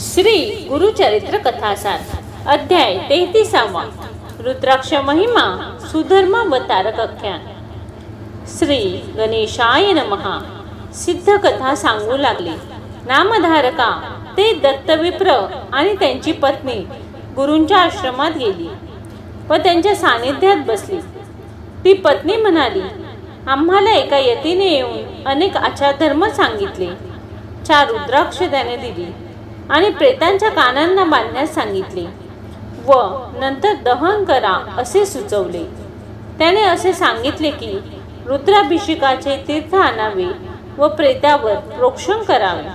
श्री गुरुचरित्र कथासार अध्याय 33वा रुद्राक्ष महिमा सुधर्म व तारकाख्यान. श्री गणेशाय नमः. सिद्ध कथा सांगू लागली. नामधारका ते दत्तविप्र आणि त्यांची पत्नी गुरूंच्या आश्रमात गेली व त्यांच्या सानिध्यात बसली. ती पत्नी म्हणाली, आम्हाला एका यतीने येऊन अनेक आचारधर्म सांगितले. 4 रुद्राक्ष त्याने दिली आणि प्रेतांच्या कानांना बांधण्यास सांगितले व नंतर दहन करा असे सुचवले. त्याने असे सांगितले की रुद्राभिषेकाचे तीर्थ आणावे व प्रेतावर प्रोक्षण करावे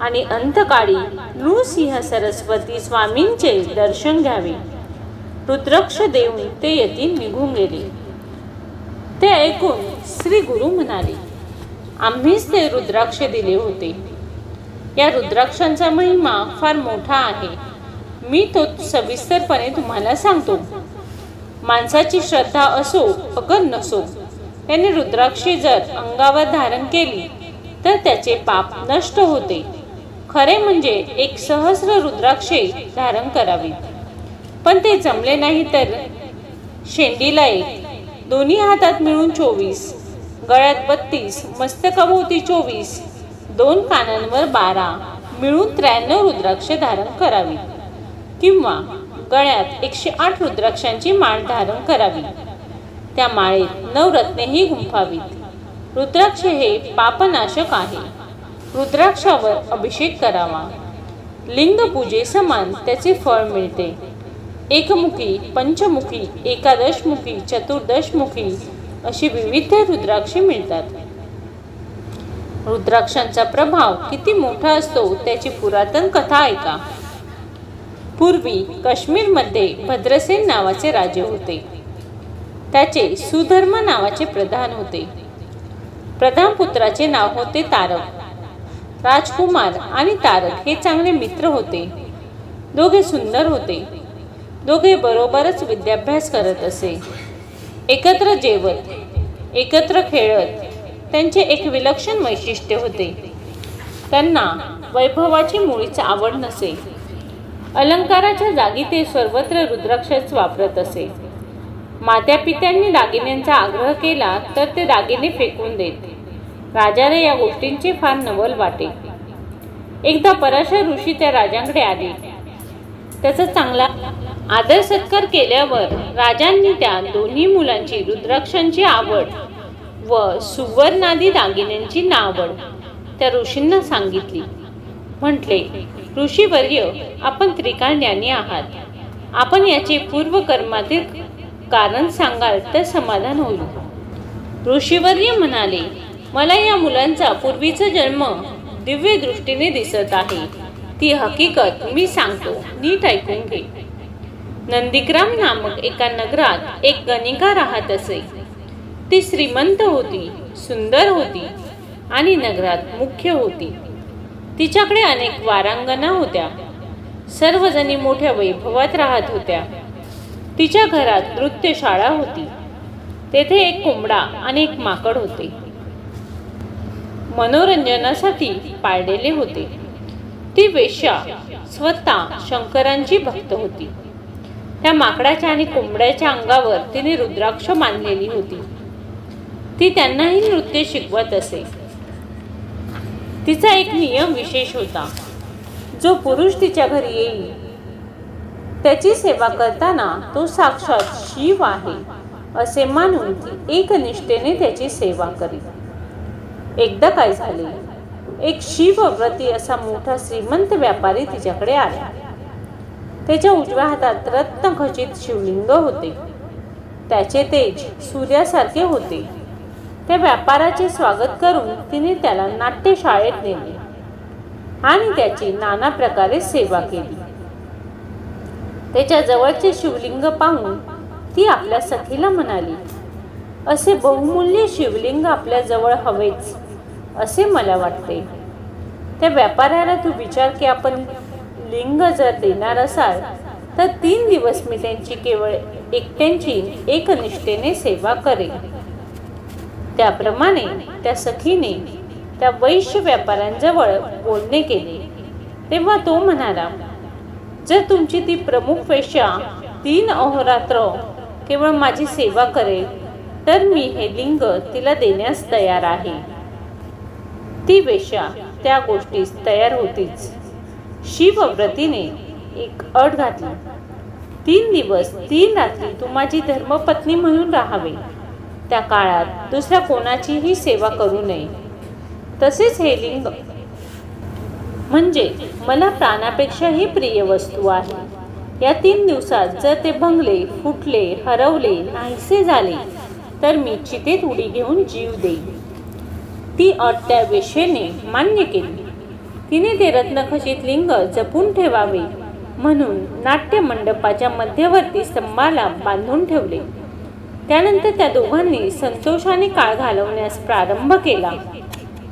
आणि अंतकाळी नृसिंह सरस्वती स्वामींचे दर्शन घ्यावे. रुद्राक्ष देऊन ते यती निघून गेले. ते ऐकून श्री गुरु म्हणाले, आम्हीच ते रुद्राक्ष दिले होते. या रुद्राक्षांचा महिमा फार मोठा आहे. मी तो सविस्तरपणे तुम्हाला सांगतो. माणसाची श्रद्धा असो अगर नसो, त्याने रुद्राक्षे जर अंगावर धारण केली तर त्याचे पाप नष्ट होते. खरे म्हणजे 1 सहस्र रुद्राक्षे धारण करावी. पण ते जमले नाही तर शेंडीला 1, दोन्ही हातात मिळून 24, गळ्यात 32, मस्तकाभोवती 24, 2 कानांवर 12 मिळून 93 रुद्राक्ष धारण करावी किंवा गळ्यात 108 रुद्राक्षांची माळ धारण करावी. त्या माळेत 9 रत्नेही गुंफावीत. रुद्राक्ष हे पापनाशक आहे. रुद्राक्षावर अभिषेक करावा. लिंग पूजे समान त्याचे फळ मिळते. एकमुखी, पंचमुखी, एकादशमुखी, चतुर्दशमुखी अशी विविध रुद्राक्षे मिळतात. रुद्राक्षांचा प्रभाव किती मोठा असतो त्याची पुरातन कथा ऐका. पूर्वी काश्मीरमध्ये भद्रसेन नावाचे राजे होते. त्याचे सुधर्म नावाचे प्रधान होते. प्रधान पुत्राचे नाव होते तारक. राजकुमार आणि तारक हे चांगले मित्र होते. दोघे सुंदर होते. दोघे बरोबरच विद्याभ्यास करत असे. एकत्र जेवत, एकत्र खेळत. त्यांचे एक विलक्षण वैशिष्ट्य होते. त्यांना वैभवाची मुळीच आवड नसे. अलंकाराच्या जागी ते सर्वत्र रुद्राक्षच वापरत असे. मात्यापित्यांनी दागिन्यांचा आग्रह केला तर ते दागिने फेकून देत. राजाला या गोष्टींचे फार नवल वाटे. एकदा पराशर ऋषी त्या राजांकडे आले. त्याचा चांगला आदर सत्कार केल्यावर राजांनी त्या दोन्ही मुलांची रुद्राक्षांची आवड व सुवर्णादी दागिन्यांची नावड त्या ऋषींना सांगितली. म्हटले, ऋषीवर्य, आपण त्रिकाळ आहात. आपण याचे पूर्वकर्मातील कारण सांगाल तर समाधान होईल. ऋषीवर्य म्हणाले, मला या मुलांचा पूर्वीचा जन्म दिव्य दृष्टीने दिसत आहे. ती हकीकत मी सांगतो, नीट ऐकून घे. नंदीग्राम नामक एका नगरात एक गणिका राहत असे. ती श्रीमंत होती, सुंदर होती आणि नगरात मुख्य होती. तिच्याकडे अनेक वारांगना होत्या. सर्वजणी मोठ्या वैभवात राहत होत्या. तिच्या घरात नृत्यशाळा होती. तेथे एक कोंबडा आणि एक माकड होते. मनोरंजनासाठी पाळलेले होते. ती वेश्या स्वतः शंकरांची भक्त होती. त्या माकडाच्या आणि कोंबड्याच्या अंगावर तिने रुद्राक्ष बांधलेली होती. ती त्यांनाही नृत्य शिकवत असे. तिचा एक नियम विशेष होता. जो पुरुष तिच्या घरी येईल त्याची सेवा करताना तो साक्षात शिव आहे असे मानून ती एकनिष्ठेने त्याची सेवा करी. एकदा काय झाले, एक शिवव्रती असा मोठा श्रीमंत व्यापारी तिच्याकडे आला. त्याच्या उजव्या हातात रत्नखचित शिवलिंग होते. त्याचे तेज सूर्यासारखे होते. त्या व्यापाराचे स्वागत करून तिने त्याला नाट्यशाळेत नेले आणि त्याची नाना प्रकारे सेवा केली. त्याच्या जवळचे शिवलिंग पाहून ती आपल्या सखीला म्हणाली, असे बहुमूल्य शिवलिंग आपल्या जवळ हवेच असे मला वाटते. त्या व्यापाऱ्याला तू विचार की आपण लिंग जर देणार असाल तर 3 दिवस मी त्यांची केवळ एकट्यांची एकनिष्ठेने सेवा करेन. त्याप्रमाणे त्या सखीने त्या वैश्य व्यापाऱ्यांजवळ बोलणे केले. तेव्हा तो म्हणाला, जर तुमची ती प्रमुख वेश्या 3 अहोरात्र केवळ माझी सेवा करेल तर मी हे लिंग तिला देण्यास तयार आहे. ती वेश्या त्या गोष्टीस तयार होतीच. शिवव्रतीने एक अट घातली, 3 दिवस 3 रात्री तू माझी धर्मपत्नी म्हणून राहावे. त्या काळात दुसऱ्या कोणाचीही सेवा करू नये. तसेच हे लिंग म्हणजे मला प्राणापेक्षाही प्रिय वस्तू आहे. या 3 दिवसात जर ते भंगले, फुटले, हरवले, नाहीसे झाले तर मी चितेत उडी घेऊन जीव देईन. ती अट त्या वेश्येने मान्य केली. तिने ते रत्नखचित लिंग जपून ठेवावे म्हणून नाट्य मंडपाच्या मध्यवर्ती स्तंभाला बांधून ठेवले. त्यानंतर त्या दोघांनी संतोषाने काळ घालवण्यास प्रारंभ केला.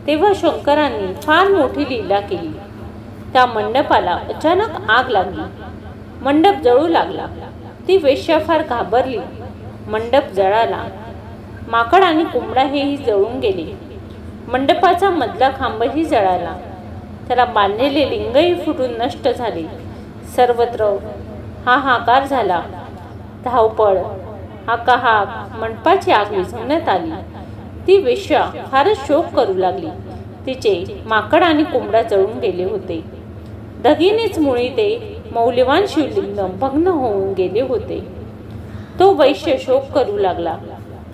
तेव्हा शंकरांनी फार मोठी लीला केली. त्या मंडपाला अचानक आग लागली. मंडप जळू लागला. ती वेश्या फार घाबरली. मंडप जळाला. माकड आणि कोंबडा हेही जळून गेले. मंडपाचा मधला खांबही जळाला. त्याला बांधलेले लिंगही फुटून नष्ट झाले. सर्वत्र हाहाकार झाला. धावपळ, हाकाहाक, मंडपाची आग विझवण्यात आली. ती वेश्या फारच शोक करू लागली. तिचे माकड आणि कोंबडा जळून गेले होते. दगीनेच मुळी ते मौल्यवान शिवलिंग भग्न होऊन गेले होते. तो वैश्य शोक करू लागला.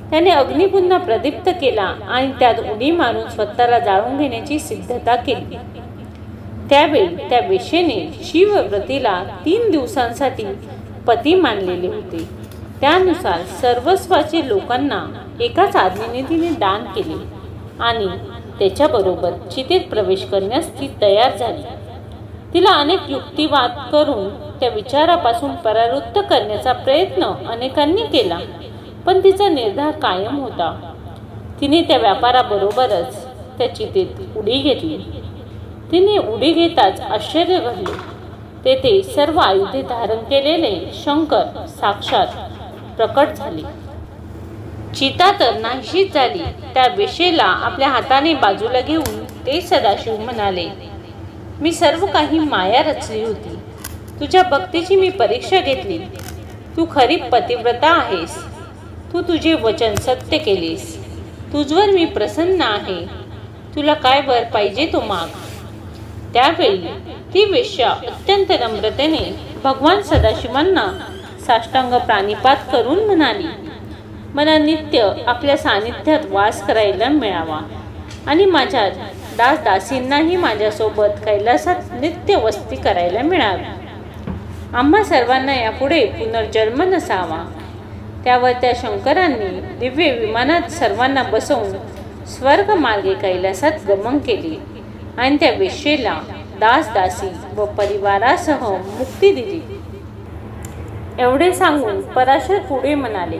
त्याने अग्नी पुन्हा प्रदीप्त केला आणि त्यात उडी मारून स्वतःला जाळून घेण्याची सिद्धता केली. त्यावेळी त्या वेश्येने शिवव्रतीला 3 दिवसांसाठी पती मानलेले होते. त्यानुसार सर्वस्वाचे लोकांना एकाच आज्ञेने तिने दान केले आणि त्याच्याबरोबर चितेत प्रवेश करण्यास ती तयार झाली. तिला अनेक युक्तिवाद करून त्या विचारापासून परावृत्त करण्याचा प्रयत्न अनेकांनी केला, पण तिचा निर्धार कायम होता. तिने त्या व्यापाराबरोबरच त्या चितेत उडी घेतली. तिने उडी घेताच आश्चर्य घडले. तेथे सर्व आयुधे धारण केलेले शंकर साक्षात प्रकट झाले. चिता तर नाहीशीच झाली. त्या वेश्येला आपल्या हाताने बाजूला घेऊन ते सदाशिव म्हणाले, मी सर्व काही माया रचली होती. तुझ्या भक्तीची मी परीक्षा घेतली. तू खरी पतिव्रता आहेस. तू तुझे वचन सत्य केलेस. तुझवर मी प्रसन्न आहे. तुला काय वर पाहिजे तो माग. त्यावेळी ती वेश्या अत्यंत नम्रतेने भगवान सदाशिवांना साष्टांग प्राणिपात करून म्हणाली, मला नित्य आपल्या सानिध्यात वास करायला मिळावा आणि माझ्या दासदासींनाही माझ्यासोबत कैलासात नित्य वस्ती करायला मिळावी. आम्हा सर्वांना यापुढे पुनर्जन्म नसावा. त्यावर त्या शंकरांनी दिव्य विमानात सर्वांना बसवून स्वर्ग मार्गे कैलासात गमन केले आणि त्या वेश्येला दासदासी व परिवारासह मुक्ती दिली. एवढे सांगून पराशर पुढे म्हणाले,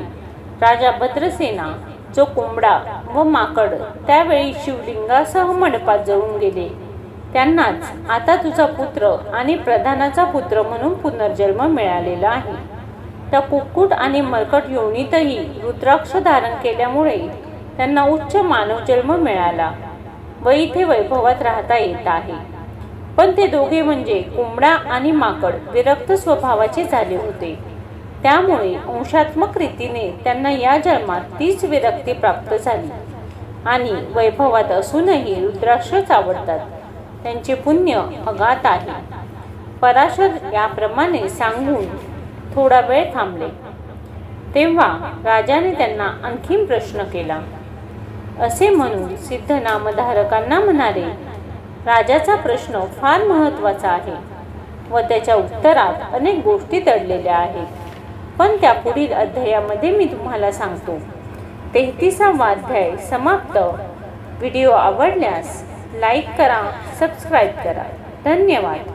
राजा भद्रसेना, जो कोंबडा व माकड त्यावेळी शिवलिंगासह मंडपात जळून गेले, त्यांनाच आता तुझा पुत्र आणि प्रधानाचा पुत्र म्हणून पुनर्जन्म मिळालेला आहे. त्या कुक्कुट आणि मरकट योनीतही रुद्राक्ष धारण केल्यामुळे त्यांना उच्च मानवजन्म मिळाला व इथे वैभवात राहता येत आहे. पण ते दोघे म्हणजे कोंबडा आणि माकड विरक्त स्वभावाचे झाले होते. त्यामुळे अंशात्मक रीतीने त्यांना या जन्मात तीच विरक्ती प्राप्त झाली आणि वैभवात असूनही रुद्राक्षच आवडतात. त्यांचे पुण्य अगाध आहे. पराशर याप्रमाणे सांगून थोडा वेळ थांबले. तेव्हा राजाने त्यांना आणखीन प्रश्न केला. असे म्हणून सिद्ध नामधारकांना म्हणाले, राजाचा प्रश्न फार महत्त्वाचा आहे व त्याच्या उत्तरात अनेक गोष्टी दडलेल्या आहेत, पण त्या पुढील अध्यायामध्ये मी तुम्हाला सांगतो. 33वा अध्याय समाप्त. व्हिडिओ आवडल्यास लाईक करा, सबस्क्राईब करा. धन्यवाद.